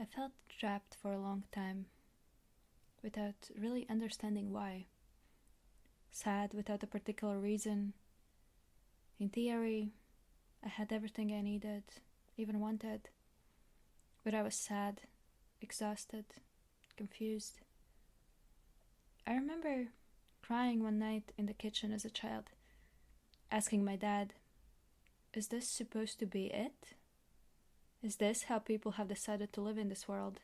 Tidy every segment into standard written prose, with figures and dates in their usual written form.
I felt trapped for a long time without really understanding why. Sad without a particular reason. In theory, I had everything I needed, even wanted, but I was sad, exhausted, confused. I remember crying one night in the kitchen as a child, asking my dad, "Is this supposed to be it? Is this how people have decided to live in this world?"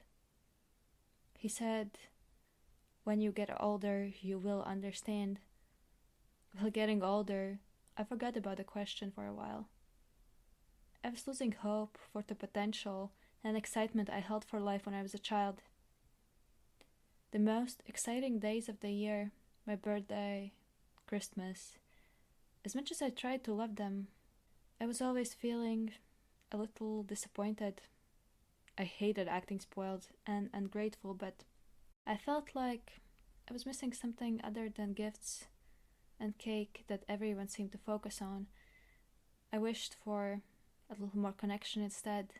He said, "When you get older, you will understand." While getting older, I forgot about the question for a while. I was losing hope for the potential and excitement I held for life when I was a child. The most exciting days of the year, my birthday, Christmas, as much as I tried to love them, I was always feeling a little disappointed. I hated acting spoiled and ungrateful, but I felt like I was missing something other than gifts and cake that everyone seemed to focus on. I wished for a little more connection instead.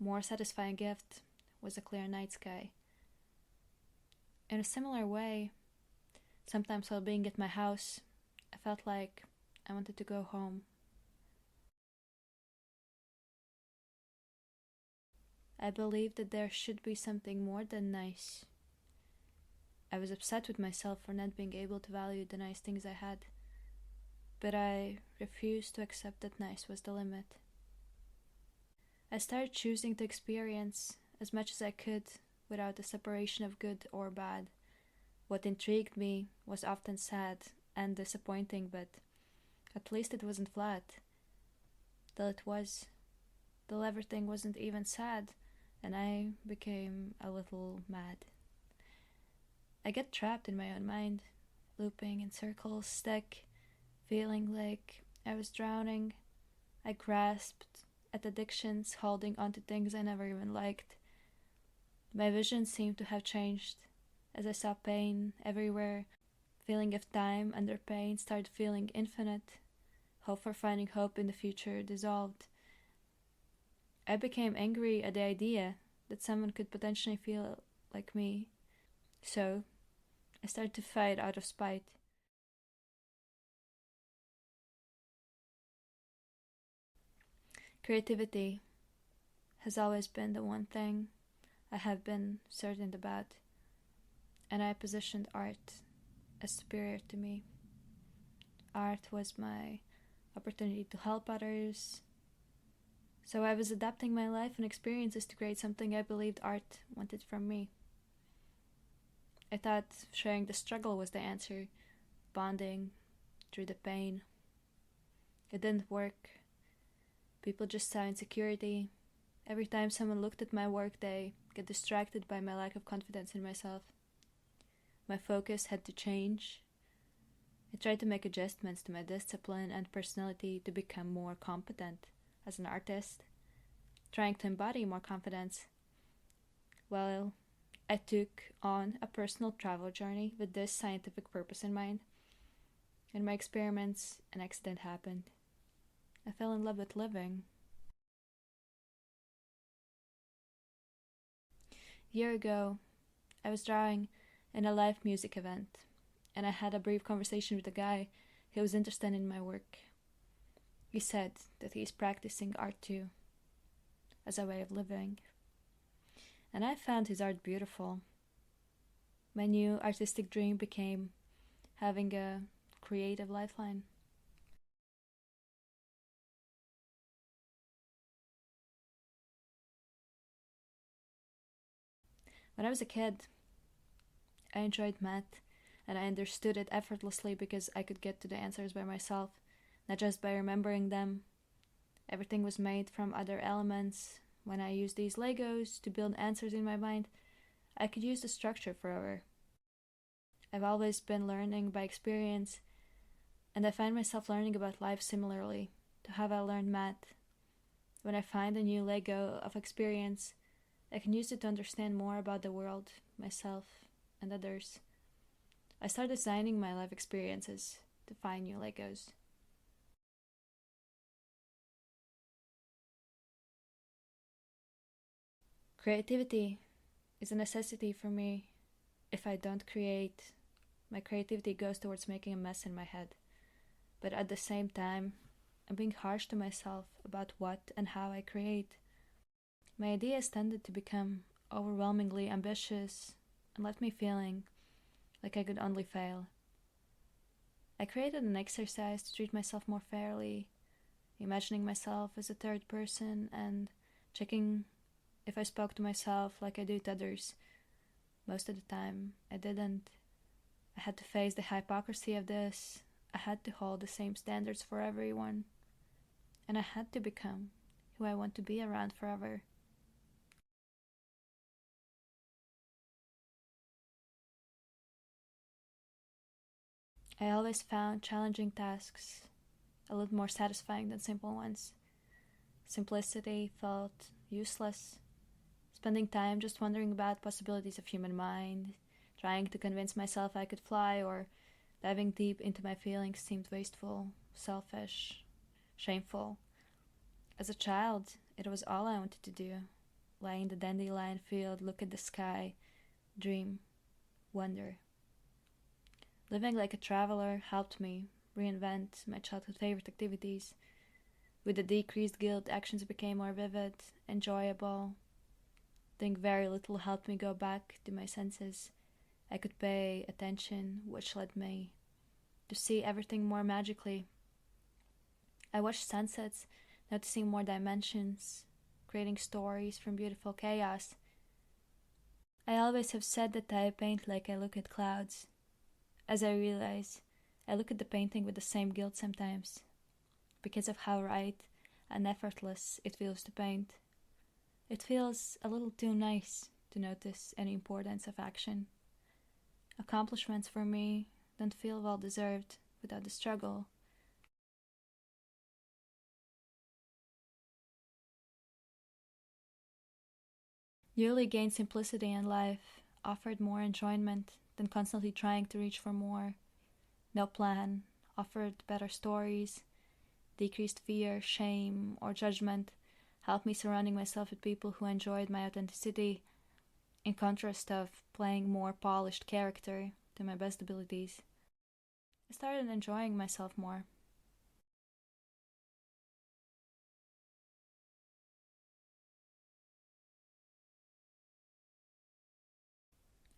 More satisfying gift was a clear night sky. In a similar way, sometimes while being at my house, I felt like I wanted to go home. I believed that there should be something more than nice. I was upset with myself for not being able to value the nice things I had, but I refused to accept that nice was the limit. I started choosing to experience as much as I could without the separation of good or bad. What intrigued me was often sad and disappointing, but at least it wasn't flat. Till it was, till everything wasn't even sad, and I became a little mad. I get trapped in my own mind, looping in circles, stuck, feeling like I was drowning. I grasped at addictions, holding onto things I never even liked. My vision seemed to have changed as I saw pain everywhere. Feeling of time under pain started feeling infinite. Hope for finding hope in the future dissolved. I became angry at the idea that someone could potentially feel like me. So I started to fight out of spite. Creativity has always been the one thing I have been certain about, and I positioned art as superior to me. Art was my opportunity to help others, so I was adapting my life and experiences to create something I believed art wanted from me. I thought sharing the struggle was the answer, bonding through the pain. It didn't work. People just saw insecurity. Every time someone looked at my work, they get distracted by my lack of confidence in myself. My focus had to change. I tried to make adjustments to my discipline and personality to become more competent as an artist, trying to embody more confidence. Well, I took on a personal travel journey with this scientific purpose in mind. In my experiments, an accident happened. I fell in love with living. A year ago, I was drawing in a live music event, and I had a brief conversation with a guy who was interested in my work. He said that he is practicing art too, as a way of living, and I found his art beautiful. My new artistic dream became having a creative lifeline. When I was a kid, I enjoyed math, and I understood it effortlessly because I could get to the answers by myself, not just by remembering them. Everything was made from other elements. When I used these Legos to build answers in my mind, I could use the structure forever. I've always been learning by experience, and I find myself learning about life similarly to how I learned math. When I find a new Lego of experience, I can use it to understand more about the world, myself, and others. I start designing my life experiences to find new Legos. Creativity is a necessity for me. If I don't create, my creativity goes towards making a mess in my head. But at the same time, I'm being harsh to myself about what and how I create. My ideas tended to become overwhelmingly ambitious and left me feeling like I could only fail. I created an exercise to treat myself more fairly, imagining myself as a third person and checking if I spoke to myself like I do to others. Most of the time, I didn't. I had to face the hypocrisy of this. I had to hold the same standards for everyone. And I had to become who I want to be around forever. I always found challenging tasks a little more satisfying than simple ones. Simplicity felt useless. Spending time just wondering about possibilities of human mind, trying to convince myself I could fly, or diving deep into my feelings seemed wasteful, selfish, shameful. As a child, it was all I wanted to do. Lie in the dandelion field, look at the sky, dream, wonder. Living like a traveler helped me reinvent my childhood favorite activities. With the decreased guilt, actions became more vivid, enjoyable. Doing very little helped me go back to my senses. I could pay attention, which led me to see everything more magically. I watched sunsets, noticing more dimensions, creating stories from beautiful chaos. I always have said that I paint like I look at clouds. As I realize, I look at the painting with the same guilt sometimes, because of how right and effortless it feels to paint. It feels a little too nice to notice any importance of action. Accomplishments for me don't feel well deserved without the struggle. Yearly gained simplicity in life, offered more enjoyment than constantly trying to reach for more. No plan, offered better stories, decreased fear, shame, or judgment, helped me surrounding myself with people who enjoyed my authenticity, in contrast of playing more polished character to my best abilities. I started enjoying myself more.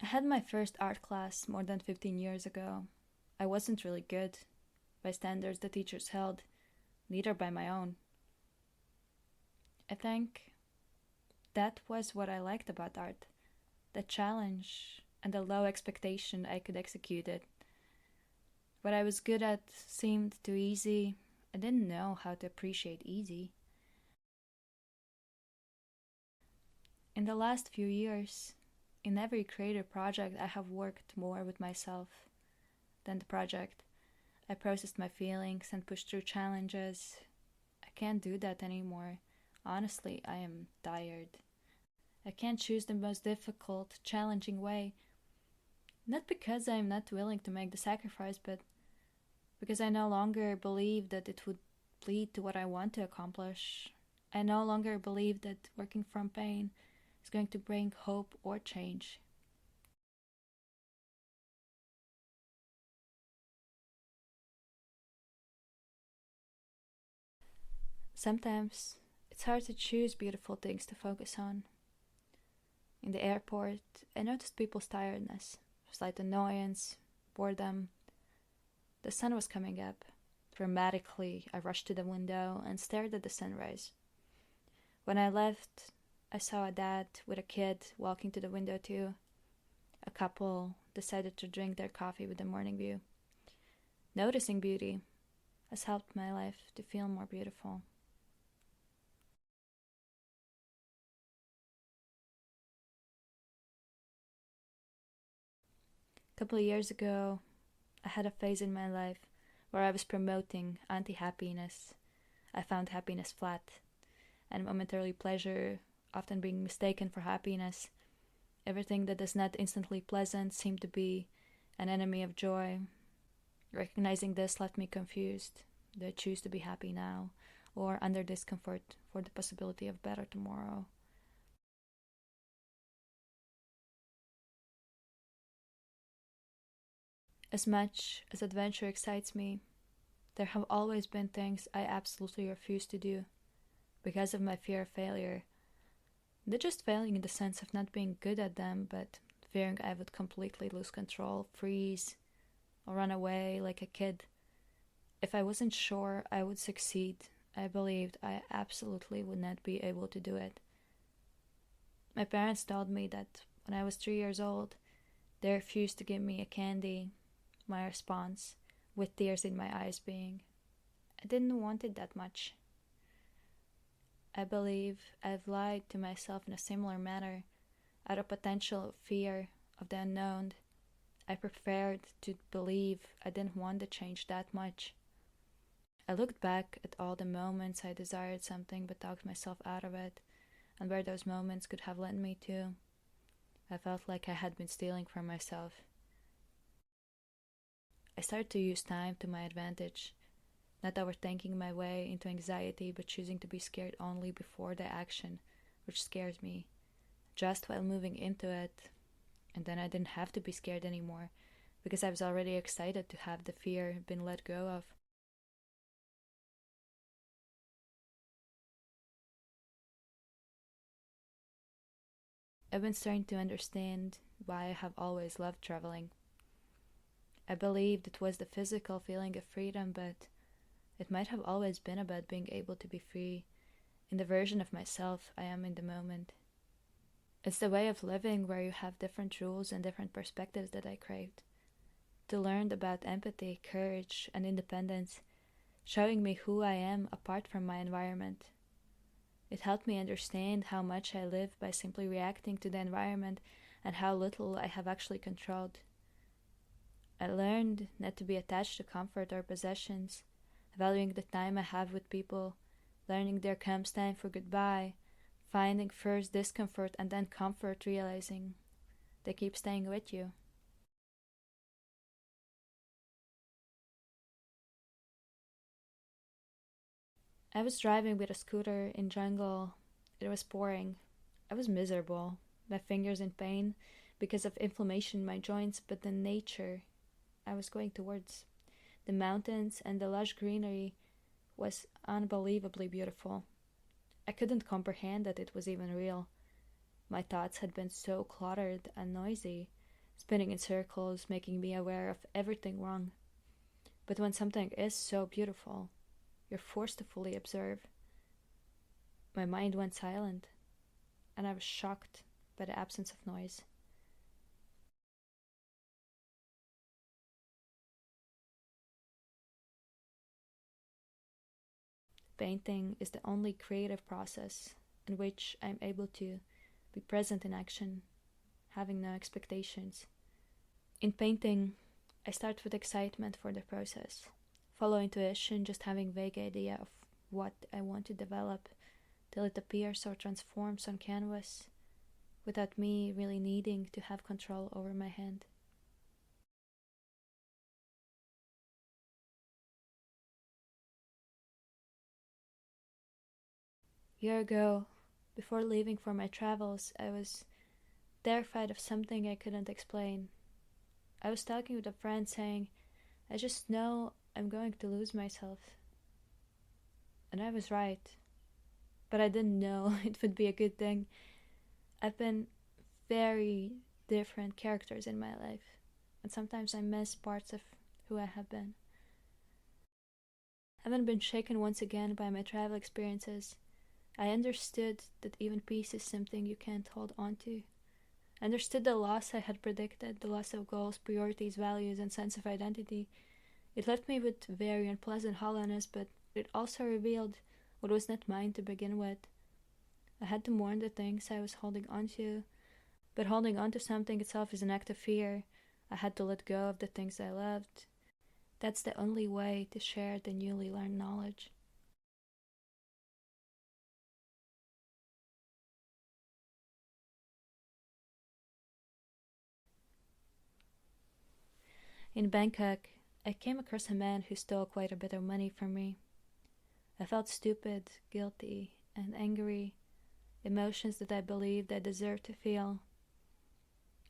I had my first art class more than 15 years ago. I wasn't really good, by standards the teachers held, neither by my own. I think that was what I liked about art, the challenge and the low expectation I could execute it. What I was good at seemed too easy. I didn't know how to appreciate easy. In the last few years, in every creative project, I have worked more with myself than the project. I processed my feelings and pushed through challenges. I can't do that anymore. Honestly, I am tired. I can't choose the most difficult, challenging way. Not because I'm not willing to make the sacrifice, but because I no longer believe that it would lead to what I want to accomplish. I no longer believe that working from pain is going to bring hope or change. Sometimes it's hard to choose beautiful things to focus on. In the airport, I noticed people's tiredness, slight annoyance, boredom. The sun was coming up. Dramatically, I rushed to the window and stared at the sunrise. When I left, I saw a dad with a kid walking to the window too. A couple decided to drink their coffee with the morning view. Noticing beauty has helped my life to feel more beautiful. A couple of years ago, I had a phase in my life where I was promoting anti happiness. I found happiness flat, and momentary pleasure often being mistaken for happiness. Everything that is not instantly pleasant seemed to be an enemy of joy. Recognizing this left me confused. Do I choose to be happy now, or under discomfort for the possibility of better tomorrow? As much as adventure excites me, there have always been things I absolutely refuse to do because of my fear of failure. Not just failing in the sense of not being good at them, but fearing I would completely lose control, freeze, or run away like a kid. If I wasn't sure I would succeed, I believed I absolutely would not be able to do it. My parents told me that when I was 3 years old, they refused to give me a candy. My response, with tears in my eyes, being, I didn't want it that much. I believe I've lied to myself in a similar manner, out of potential fear of the unknown. I preferred to believe I didn't want to change that much. I looked back at all the moments I desired something but talked myself out of it, and where those moments could have led me to. I felt like I had been stealing from myself. I started to use time to my advantage, not overthinking my way into anxiety, but choosing to be scared only before the action, which scares me, just while moving into it. And then I didn't have to be scared anymore, because I was already excited to have the fear been let go of. I've been starting to understand why I have always loved traveling. I believed it was the physical feeling of freedom, but it might have always been about being able to be free in the version of myself I am in the moment. It's the way of living where you have different rules and different perspectives that I craved. To learn about empathy, courage, and independence, showing me who I am apart from my environment. It helped me understand how much I live by simply reacting to the environment and how little I have actually controlled. I learned not to be attached to comfort or possessions, valuing the time I have with people, learning there comes time for goodbye, finding first discomfort and then comfort, realizing they keep staying with you. I was driving with a scooter in jungle. It was pouring. I was miserable, my fingers in pain because of inflammation in my joints, but the nature I was going towards, the mountains and the lush greenery, was unbelievably beautiful. I couldn't comprehend that it was even real. My thoughts had been so cluttered and noisy, spinning in circles, making me aware of everything wrong. But when something is so beautiful, you're forced to fully observe. My mind went silent, and I was shocked by the absence of noise. Painting is the only creative process in which I'm able to be present in action, having no expectations. In painting, I start with excitement for the process, follow intuition, just having vague idea of what I want to develop till it appears or transforms on canvas without me really needing to have control over my hand. A year ago, before leaving for my travels, I was terrified of something I couldn't explain. I was talking with a friend saying, I just know I'm going to lose myself. And I was right. But I didn't know it would be a good thing. I've been very different characters in my life, and sometimes I miss parts of who I have been. I haven't been shaken once again by my travel experiences. I understood that even peace is something you can't hold on to. I understood the loss I had predicted, the loss of goals, priorities, values, and sense of identity. It left me with very unpleasant hollowness, but it also revealed what was not mine to begin with. I had to mourn the things I was holding on to, but holding on to something itself is an act of fear. I had to let go of the things I loved. That's the only way to share the newly learned knowledge. In Bangkok, I came across a man who stole quite a bit of money from me. I felt stupid, guilty, and angry, emotions that I believed I deserved to feel.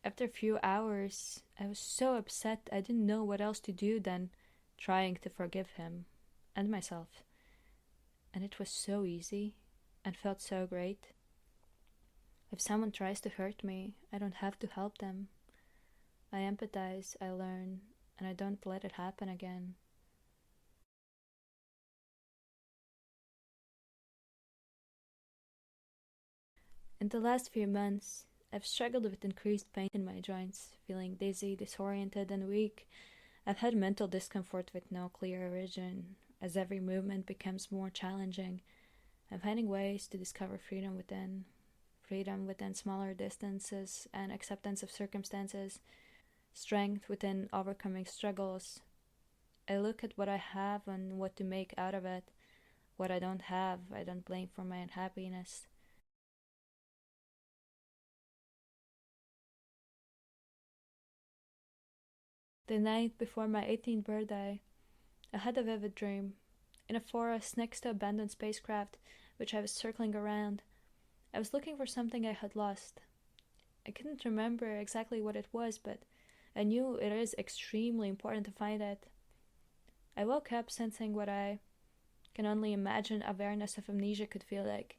After a few hours, I was so upset I didn't know what else to do than trying to forgive him and myself. And it was so easy and felt so great. If someone tries to hurt me, I don't have to help them. I empathize, I learn, and I don't let it happen again. In the last few months, I've struggled with increased pain in my joints, feeling dizzy, disoriented, and weak. I've had mental discomfort with no clear origin. As every movement becomes more challenging, I'm finding ways to discover freedom within smaller distances and acceptance of circumstances, strength within overcoming struggles. I look at what I have and what to make out of it. What I don't have, I don't blame for my unhappiness. The night before my 18th birthday, I had a vivid dream. In a forest next to an abandoned spacecraft, which I was circling around, I was looking for something I had lost. I couldn't remember exactly what it was, but I knew it is extremely important to find it. I woke up sensing what I can only imagine awareness of amnesia could feel like.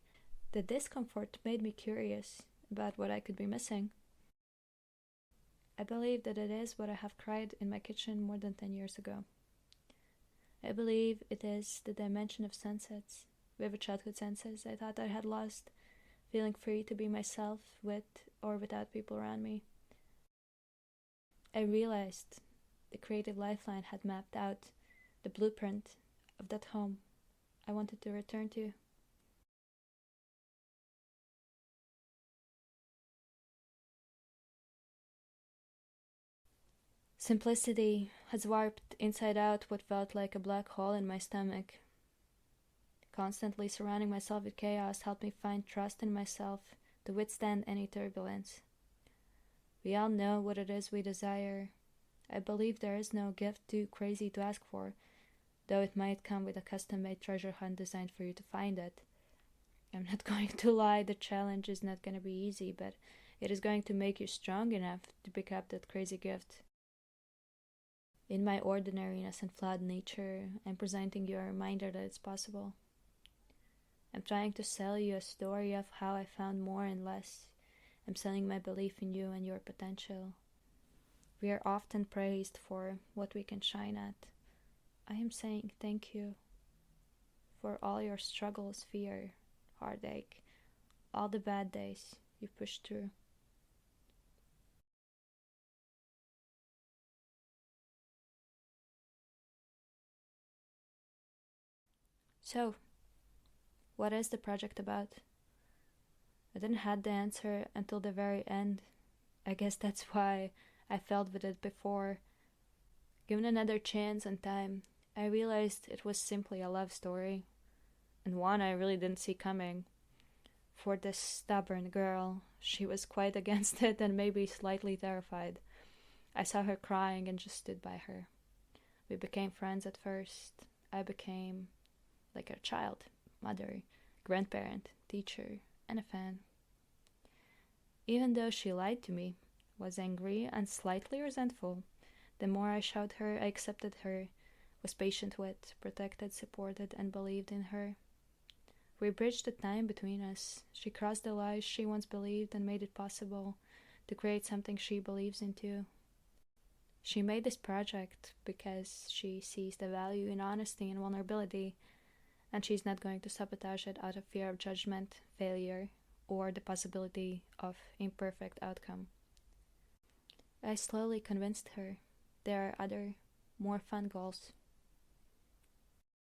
The discomfort made me curious about what I could be missing. I believe that it is what I have cried in my kitchen more than 10 years ago. I believe it is the dimension of sunsets, vivid childhood senses I thought I had lost, feeling free to be myself with or without people around me. I realized the creative lifeline had mapped out the blueprint of that home I wanted to return to. Simplicity has warped inside out what felt like a black hole in my stomach. Constantly surrounding myself with chaos helped me find trust in myself to withstand any turbulence. We all know what it is we desire. I believe there is no gift too crazy to ask for, though it might come with a custom-made treasure hunt designed for you to find it. I'm not going to lie, the challenge is not going to be easy, but it is going to make you strong enough to pick up that crazy gift. In my ordinariness and flawed nature, I'm presenting you a reminder that it's possible. I'm trying to sell you a story of how I found more and less. I'm selling my belief in you and your potential. We are often praised for what we can shine at. I am saying thank you for all your struggles, fear, heartache, all the bad days you pushed through. So, what is the project about? I didn't have the answer until the very end. I guess that's why I felt with it before. Given another chance and time, I realized it was simply a love story, and one I really didn't see coming. For this stubborn girl, she was quite against it and maybe slightly terrified. I saw her crying and just stood by her. We became friends at first. I became like a child, mother, grandparent, teacher, and a fan. Even though she lied to me, was angry and slightly resentful, the more I showed her I accepted her, was patient with, protected, supported, and believed in her. We bridged the time between us. She crossed the lies she once believed and made it possible to create something she believes in too. She made this project because she sees the value in honesty and vulnerability, and she's not going to sabotage it out of fear of judgment, failure, or the possibility of imperfect outcome. I slowly convinced her there are other, more fun goals.